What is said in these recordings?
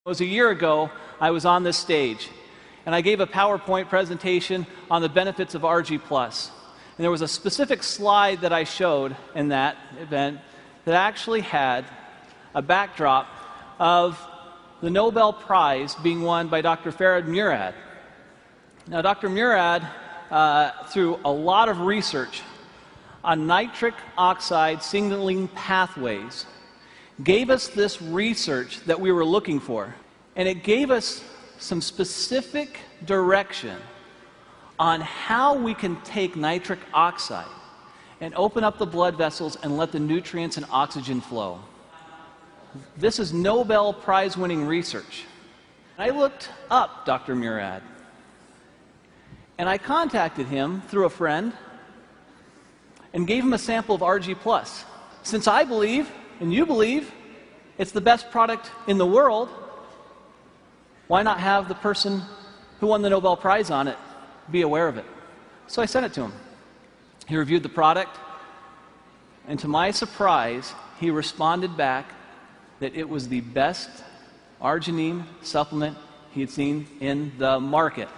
It was a year ago, I was on this stage, and I gave a PowerPoint presentation on the benefits of Argi+. And there was a specific slide that I showed in that event that actually had a backdrop of the Nobel Prize being won by Dr. Ferid Murad. Now, Dr. Murad, through a lot of research on nitric oxide signaling pathways, gave us this research that we were looking for, and it gave us some specific direction on how we can take nitric oxide and open up the blood vessels and let the nutrients and oxygen flow. This is Nobel Prize winning research. I looked up Dr. Murad, and I contacted him through a friend and gave him a sample of Argi+. Since I believe, and you believe, it's the best product in the world, why not have the person who won the Nobel Prize on it be aware of it? So I sent it to him. He reviewed the product, and to my surprise, he responded back that it was the best arginine supplement he had seen in the market.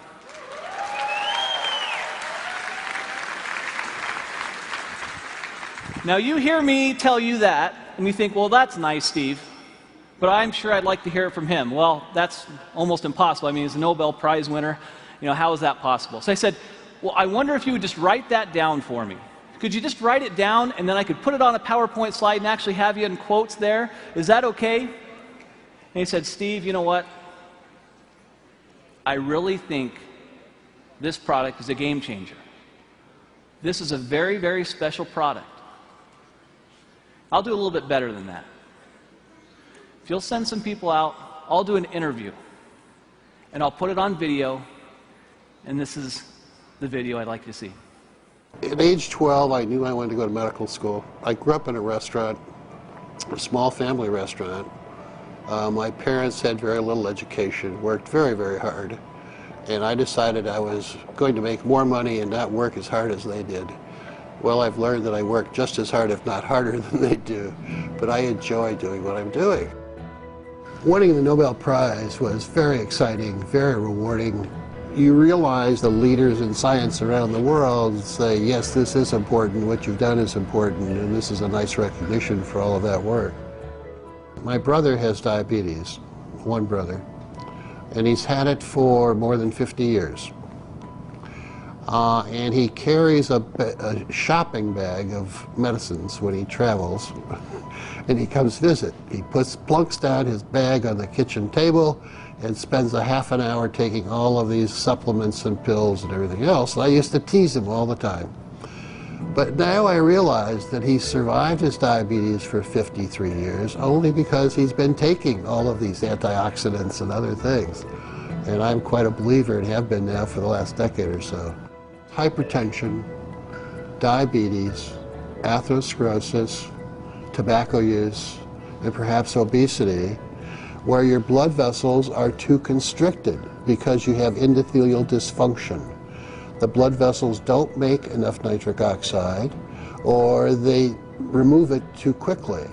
Now, you hear me tell you that, and you think, well, that's nice, Steve, but I'm sure I'd like to hear it from him. Well, that's almost impossible. I mean, he's a Nobel Prize winner. You know, how is that possible? So I said, well, I wonder if you would just write that down for me. Could you just write it down, and then I could put it on a PowerPoint slide and actually have you in quotes there? Is that okay? And he said, Steve, you know what? I really think this product is a game changer. This is a very, very special product. I'll do a little bit better than that. If you'll send some people out, I'll do an interview, and I'll put it on video, and this is the video I'd like to see. At age 12, I knew I wanted to go to medical school. I grew up in a restaurant, a small family restaurant. My parents had very little education, worked very, very hard, and I decided I was going to make more money and not work as hard as they did. Well, I've learned that I work just as hard, if not harder, than they do, but I enjoy doing what I'm doing. Winning the Nobel Prize was very exciting, very rewarding. You realize the leaders in science around the world say, yes, this is important, what you've done is important, and this is a nice recognition for all of that work. My brother has diabetes, one brother, and he's had it for more than 50 years. And he carries a shopping bag of medicines when he travels, and he comes visit. He plunks down his bag on the kitchen table and spends a half an hour taking all of these supplements and pills and everything else. And I used to tease him all the time. But now I realize that he survived his diabetes for 53 years only because he's been taking all of these antioxidants and other things. And I'm quite a believer and have been now for the last decade or so. Hypertension, diabetes, atherosclerosis, tobacco use, and perhaps obesity, where your blood vessels are too constricted because you have endothelial dysfunction. The blood vessels don't make enough nitric oxide, or they remove it too quickly.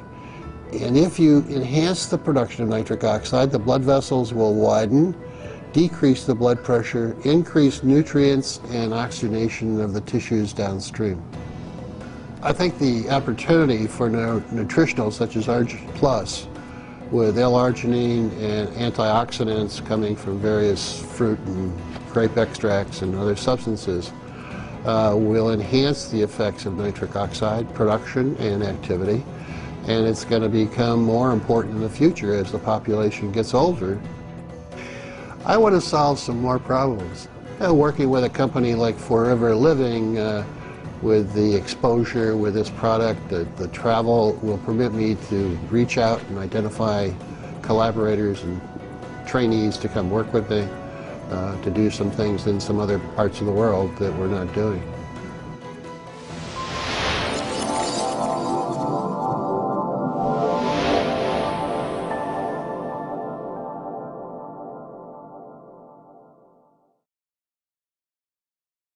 And if you enhance the production of nitric oxide, the blood vessels will widen, decrease the blood pressure, increase nutrients and oxygenation of the tissues downstream. I think the opportunity for nutritionals such as Argi+, with L-arginine and antioxidants coming from various fruit and grape extracts and other substances, will enhance the effects of nitric oxide production and activity, and it's going to become more important in the future as the population gets older. I want to solve some more problems. Working with a company like Forever Living, with the exposure with this product, the travel will permit me to reach out and identify collaborators and trainees to come work with me, to do some things in some other parts of the world that we're not doing.